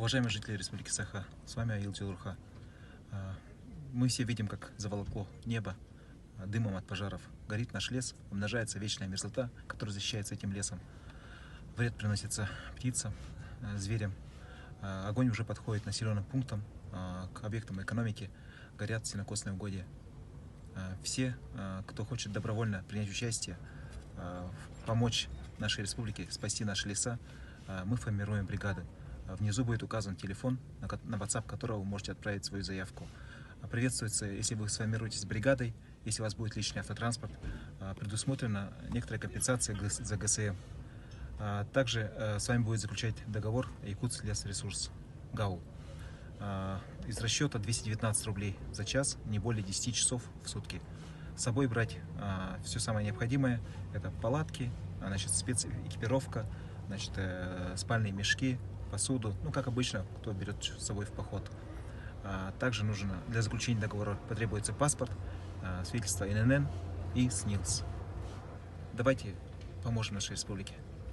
Уважаемые жители Республики Саха, с вами Аил Джелурха. Мы все видим, как заволокло небо дымом от пожаров. Горит наш лес, умножается вечная мерзлота, которая защищается этим лесом. Вред приносится птицам, зверям. Огонь уже подходит к населенным пунктам, к объектам экономики, горят сенокосные угодья. Все, кто хочет добровольно принять участие, помочь нашей республике, спасти наши леса, мы формируем бригады. Внизу будет указан телефон, на WhatsApp которого вы можете отправить свою заявку. Приветствуется, если вы сформируетесь с бригадой, если у вас будет личный автотранспорт, предусмотрена некоторая компенсация за ГСМ. Также с вами будет заключать договор Якутский лесресурс ГАУ. Из расчета 219 рублей за час, не более 10 часов в сутки. С собой брать все самое необходимое. Это палатки, спецэкипировка, спальные мешки, посуду, как обычно, кто берет с собой в поход. Также нужно для заключения договора потребуется паспорт, свидетельство ИНН и СНИЛС. Давайте поможем нашей республике.